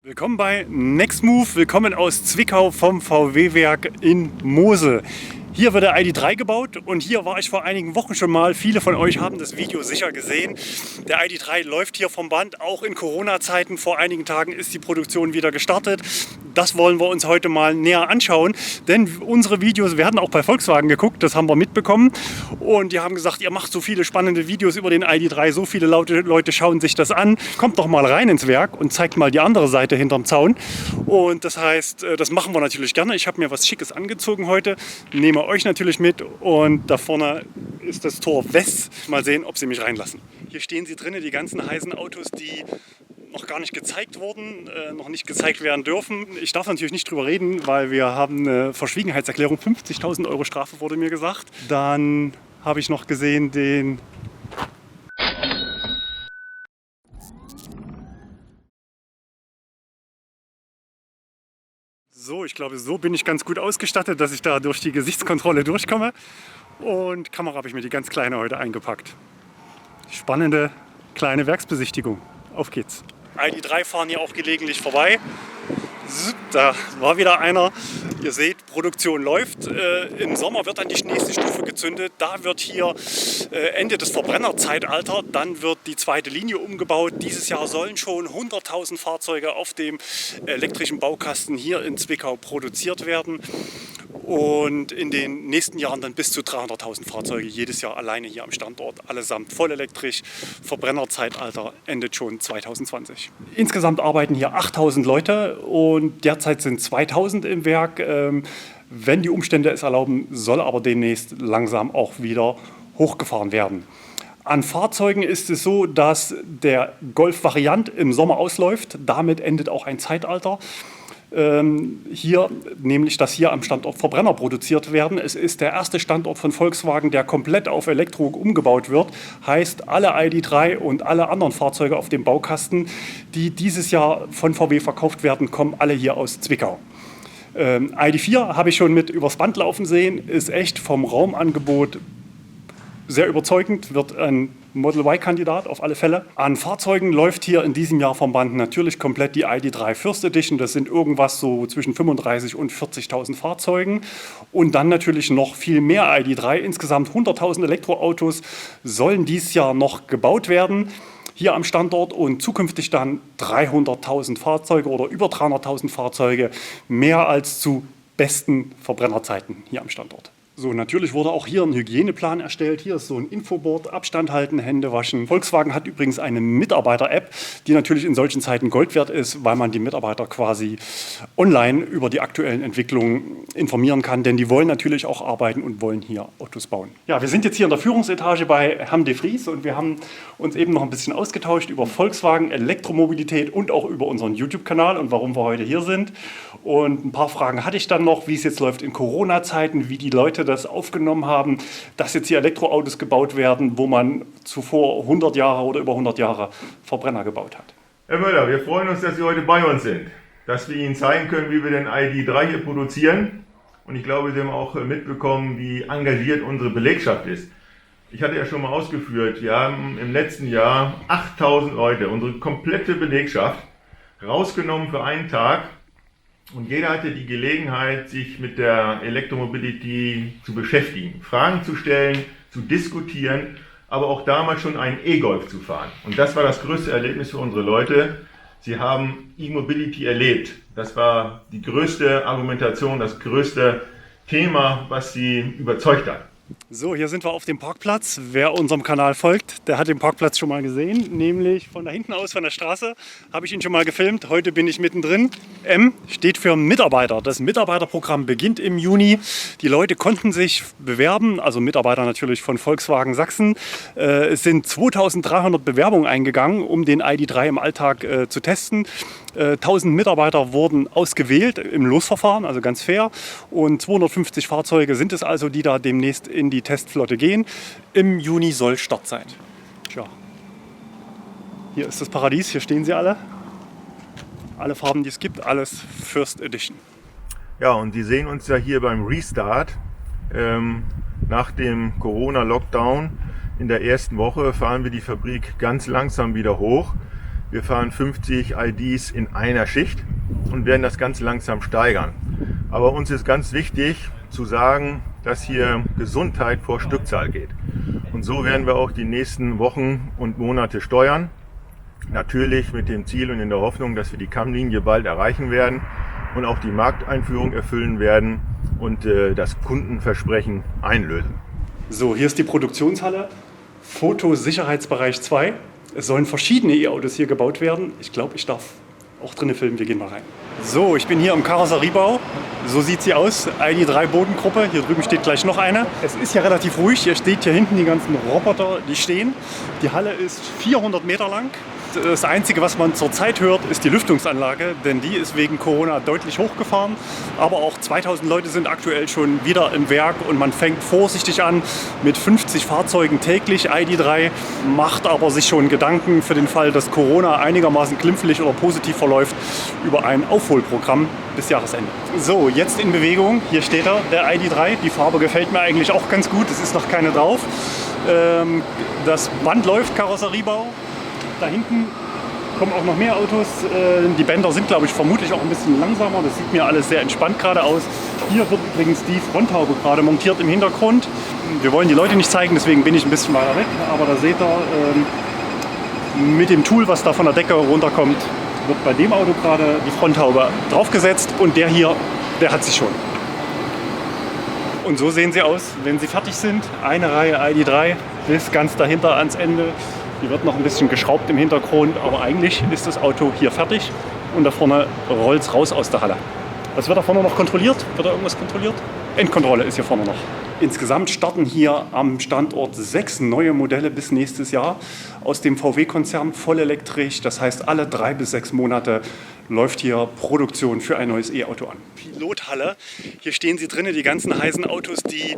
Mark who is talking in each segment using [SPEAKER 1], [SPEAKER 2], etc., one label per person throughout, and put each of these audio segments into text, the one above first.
[SPEAKER 1] Willkommen bei Nextmove, willkommen aus Zwickau vom VW-Werk in Mosel. Hier wird der ID.3 gebaut und hier war ich vor einigen Wochen schon mal. Viele von euch haben das Video sicher gesehen. Der ID.3 läuft hier vom Band, auch in Corona-Zeiten. Vor einigen Tagen ist die Produktion wieder gestartet. Das wollen wir uns heute mal näher anschauen, denn unsere Videos werden auch bei Volkswagen geguckt, das haben wir mitbekommen. Und die haben gesagt, ihr macht so viele spannende Videos über den ID.3, so viele Leute schauen sich das an. Kommt doch mal rein ins Werk und zeigt mal die andere Seite hinterm Zaun. Und das heißt, das machen wir natürlich gerne. Ich habe mir was Schickes angezogen heute, nehme euch natürlich mit und da vorne ist das Tor West. Mal sehen, ob sie mich reinlassen. Hier stehen sie drinnen, die ganzen heißen Autos, die noch gar nicht gezeigt wurden, noch nicht gezeigt werden dürfen. Ich darf natürlich nicht drüber reden, weil wir haben eine Verschwiegenheitserklärung, 50.000 Euro Strafe wurde mir gesagt. Dann habe ich noch gesehen den So, ich glaube, so bin ich ganz gut ausgestattet, dass ich da durch die Gesichtskontrolle durchkomme. Und Kamera habe ich mir die ganz kleine heute eingepackt. Spannende kleine Werksbesichtigung. Auf geht's. ID.3 fahren hier auch gelegentlich vorbei. Da war wieder einer. Ihr seht, Produktion läuft. Im Sommer wird dann die nächste Stufe gezündet. Da wird hier Ende des Verbrennerzeitalters. Dann wird die zweite Linie umgebaut. Dieses Jahr sollen schon 100.000 Fahrzeuge auf dem elektrischen Baukasten hier in Zwickau produziert werden. Und in den nächsten Jahren dann bis zu 300.000 Fahrzeuge jedes Jahr alleine hier am Standort. Allesamt vollelektrisch. Verbrennerzeitalter endet schon 2020. Insgesamt arbeiten hier 8.000 Leute und derzeit sind 2.000 im Werk. Wenn die Umstände es erlauben, soll aber demnächst langsam auch wieder hochgefahren werden. An Fahrzeugen ist es so, dass der Golf-Variant im Sommer ausläuft. Damit endet auch ein Zeitalter. Hier, nämlich, dass hier am Standort Verbrenner produziert werden. Es ist der erste Standort von Volkswagen, der komplett auf Elektro umgebaut wird. Heißt, alle ID.3 und alle anderen Fahrzeuge auf dem Baukasten, die dieses Jahr von VW verkauft werden, kommen alle hier aus Zwickau. ID.4 habe ich schon mit übers Band laufen sehen, ist echt vom Raumangebot sehr überzeugend, wird ein Model Y-Kandidat auf alle Fälle. An Fahrzeugen läuft hier in diesem Jahr vom Band natürlich komplett die ID.3 First Edition. Das sind irgendwas so zwischen 35.000 und 40.000 Fahrzeugen. Und dann natürlich noch viel mehr ID.3. Insgesamt 100.000 Elektroautos sollen dieses Jahr noch gebaut werden hier am Standort und zukünftig dann 300.000 Fahrzeuge oder über 300.000 Fahrzeuge, mehr als zu besten Verbrennerzeiten hier am Standort. So, natürlich wurde auch hier ein Hygieneplan erstellt. Hier ist so ein Infoboard, Abstand halten, Hände waschen. Volkswagen hat übrigens eine Mitarbeiter-App, die natürlich in solchen Zeiten Gold wert ist, weil man die Mitarbeiter quasi online über die aktuellen Entwicklungen informieren kann. Denn die wollen natürlich auch arbeiten und wollen hier Autos bauen. Ja, wir sind jetzt hier in der Führungsetage bei Herrn de Vries und wir haben uns eben noch ein bisschen ausgetauscht über Volkswagen, Elektromobilität und auch über unseren YouTube-Kanal und warum wir heute hier sind. Und ein paar Fragen hatte ich dann noch, wie es jetzt läuft in Corona-Zeiten, wie die Leute das aufgenommen haben, dass jetzt hier Elektroautos gebaut werden, wo man zuvor 100 Jahre oder über 100 Jahre Verbrenner gebaut hat.
[SPEAKER 2] Herr Möller, wir freuen uns, dass Sie heute bei uns sind, dass wir Ihnen zeigen können, wie wir den ID.3 hier produzieren. Und ich glaube, Sie haben auch mitbekommen, wie engagiert unsere Belegschaft ist. Ich hatte ja schon mal ausgeführt, wir haben im letzten Jahr 8.000 Leute, unsere komplette Belegschaft, rausgenommen für einen Tag. Und jeder hatte die Gelegenheit, sich mit der Elektromobility zu beschäftigen, Fragen zu stellen, zu diskutieren, aber auch damals schon einen E-Golf zu fahren. Und das war das größte Erlebnis für unsere Leute. Sie haben E-Mobility erlebt. Das war die größte Argumentation, das größte Thema, was sie überzeugt hat.
[SPEAKER 1] So, hier sind wir auf dem Parkplatz. Wer unserem Kanal folgt, der hat den Parkplatz schon mal gesehen, nämlich von da hinten aus, von der Straße, habe ich ihn schon mal gefilmt. Heute bin ich mittendrin. M steht für Mitarbeiter. Das Mitarbeiterprogramm beginnt im Juni. Die Leute konnten sich bewerben, also Mitarbeiter natürlich von Volkswagen Sachsen. Es sind 2.300 Bewerbungen eingegangen, um den ID.3 im Alltag zu testen. 1.000 Mitarbeiter wurden ausgewählt im Losverfahren, also ganz fair. Und 250 Fahrzeuge sind es also, die da demnächst in die Testflotte gehen. Im Juni soll Start sein. Tja. Hier ist das Paradies, hier stehen sie alle. Alle Farben, die es gibt, alles First Edition.
[SPEAKER 2] Ja, und Sie sehen uns ja hier beim Restart. Nach dem Corona-Lockdown in der ersten Woche fahren wir die Fabrik ganz langsam wieder hoch. Wir fahren 50 IDs in einer Schicht und werden das ganz langsam steigern. Aber uns ist ganz wichtig zu sagen, dass hier Gesundheit vor Stückzahl geht. Und so werden wir auch die nächsten Wochen und Monate steuern. Natürlich mit dem Ziel und in der Hoffnung, dass wir die Kammlinie bald erreichen werden und auch die Markteinführung erfüllen werden und das Kundenversprechen einlösen.
[SPEAKER 1] So, hier ist die Produktionshalle, Fotosicherheitsbereich 2. Es sollen verschiedene E-Autos hier gebaut werden. Ich glaube, ich darf auch drinnen filmen. Wir gehen mal rein. So, ich bin hier im Karosseriebau. So sieht sie aus. ID3 Bodengruppe. Hier drüben steht gleich noch eine. Es ist ja relativ ruhig. Ihr steht hier hinten die ganzen Roboter, die stehen. Die Halle ist 400 Meter lang. Das Einzige, was man zurzeit hört, ist die Lüftungsanlage, denn die ist wegen Corona deutlich hochgefahren. Aber auch 2000 Leute sind aktuell schon wieder im Werk und man fängt vorsichtig an mit 50 Fahrzeugen täglich. ID3 macht aber sich schon Gedanken für den Fall, dass Corona einigermaßen glimpflich oder positiv verläuft, über ein Aufholprogramm bis Jahresende. So, jetzt in Bewegung. Hier steht er, der ID3. Die Farbe gefällt mir eigentlich auch ganz gut. Es ist noch keine drauf. Das Band läuft, Karosseriebau. Da hinten kommen auch noch mehr Autos. Die Bänder sind, glaube ich, vermutlich auch ein bisschen langsamer. Das sieht mir alles sehr entspannt gerade aus. Hier wird übrigens die Fronthaube gerade montiert im Hintergrund. Wir wollen die Leute nicht zeigen, deswegen bin ich ein bisschen weiter weg. Aber da seht ihr, mit dem Tool, was da von der Decke runterkommt, wird bei dem Auto gerade die Fronthaube draufgesetzt. Und der hier, der hat sie schon. Und so sehen sie aus, wenn sie fertig sind. Eine Reihe ID3 bis ganz dahinter ans Ende. Die wird noch ein bisschen geschraubt im Hintergrund, aber eigentlich ist das Auto hier fertig und da vorne rollt es raus aus der Halle. Was wird da vorne noch kontrolliert? Wird da irgendwas kontrolliert? Endkontrolle ist hier vorne noch. Insgesamt starten hier am Standort 6 neue Modelle bis nächstes Jahr aus dem VW-Konzern vollelektrisch. Das heißt, alle 3 bis 6 Monate läuft hier Produktion für ein neues E-Auto an. Pilothalle, hier stehen sie drinnen, die ganzen heißen Autos, die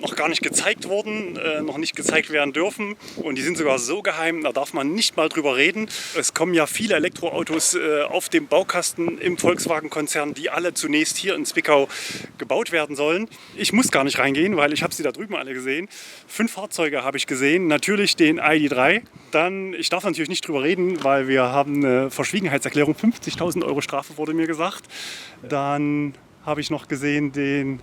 [SPEAKER 1] noch gar nicht gezeigt wurden, noch nicht gezeigt werden dürfen. Und die sind sogar so geheim, da darf man nicht mal drüber reden. Es kommen ja viele Elektroautos auf dem Baukasten im Volkswagen-Konzern, die alle zunächst hier in Zwickau gebaut werden sollen. Ich muss gar nicht reingehen, weil ich habe sie da drüben alle gesehen. 5 Fahrzeuge habe ich gesehen, natürlich den ID3. Dann, ich darf natürlich nicht drüber reden, weil wir haben eine Verschwiegenheitserklärung, 50.000 Euro Strafe wurde mir gesagt. Dann habe ich noch gesehen den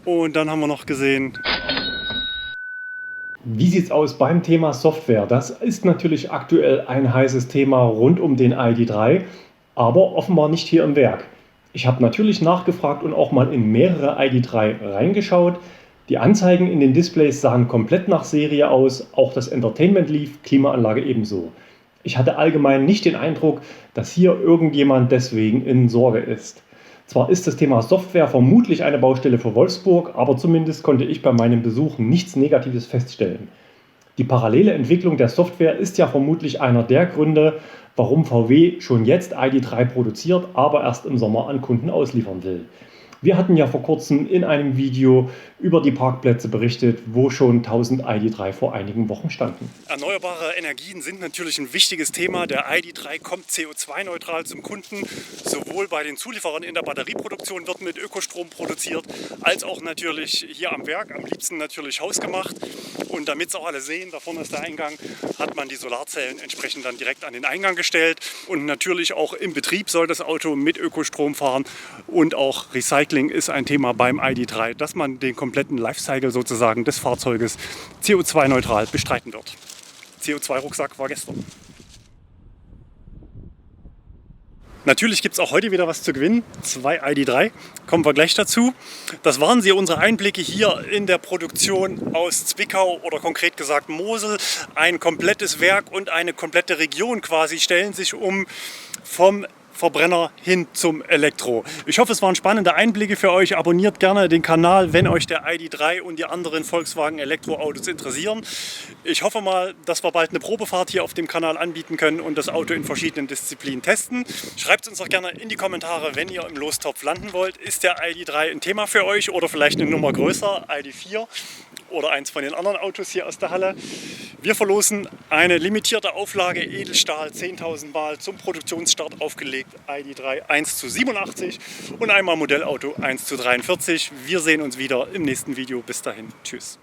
[SPEAKER 1] und dann haben wir noch gesehen. Wie sieht es aus beim Thema Software? Das ist natürlich aktuell ein heißes Thema rund um den ID3, aber offenbar nicht hier im Werk. Ich habe natürlich nachgefragt und auch mal in mehrere ID3 reingeschaut. Die Anzeigen in den Displays sahen komplett nach Serie aus, auch das Entertainment lief, Klimaanlage ebenso. Ich hatte allgemein nicht den Eindruck, dass hier irgendjemand deswegen in Sorge ist. Zwar ist das Thema Software vermutlich eine Baustelle für Wolfsburg, aber zumindest konnte ich bei meinem Besuch nichts Negatives feststellen. Die parallele Entwicklung der Software ist ja vermutlich einer der Gründe, warum VW schon jetzt ID3 produziert, aber erst im Sommer an Kunden ausliefern will. Wir hatten ja vor kurzem in einem Video über die Parkplätze berichtet, wo schon 1000 ID3 vor einigen Wochen standen. Erneuerbare Energien sind natürlich ein wichtiges Thema. Der ID3 kommt CO2-neutral zum Kunden. Sowohl bei den Zulieferern in der Batterieproduktion wird mit Ökostrom produziert, als auch natürlich hier am Werk, am liebsten natürlich hausgemacht. Und damit es auch alle sehen, da vorne ist der Eingang, hat man die Solarzellen entsprechend dann direkt an den Eingang gestellt. Und natürlich auch im Betrieb soll das Auto mit Ökostrom fahren. Und auch Recycling ist ein Thema beim ID3, dass man den kompletten Lifecycle sozusagen des Fahrzeuges CO2-neutral bestreiten wird. CO2-Rucksack war gestern. Natürlich gibt es auch heute wieder was zu gewinnen. 2 ID3, kommen wir gleich dazu. Das waren sie, unsere Einblicke hier in der Produktion aus Zwickau oder konkret gesagt Mosel. Ein komplettes Werk und eine komplette Region quasi stellen sich um vom Verbrenner hin zum Elektro. Ich hoffe, es waren spannende Einblicke für euch. Abonniert gerne den Kanal, wenn euch der ID3 und die anderen Volkswagen Elektroautos interessieren. Ich hoffe mal, dass wir bald eine Probefahrt hier auf dem Kanal anbieten können und das Auto in verschiedenen Disziplinen testen. Schreibt uns doch gerne in die Kommentare, wenn ihr im Lostopf landen wollt. Ist der ID3 ein Thema für euch oder vielleicht eine Nummer größer, ID4? oder eins von den anderen Autos hier aus der Halle. Wir verlosen eine limitierte Auflage Edelstahl 10.000 Mal zum Produktionsstart aufgelegt ID.3 1:87 und einmal Modellauto 1:43. Wir sehen uns wieder im nächsten Video. Bis dahin. Tschüss.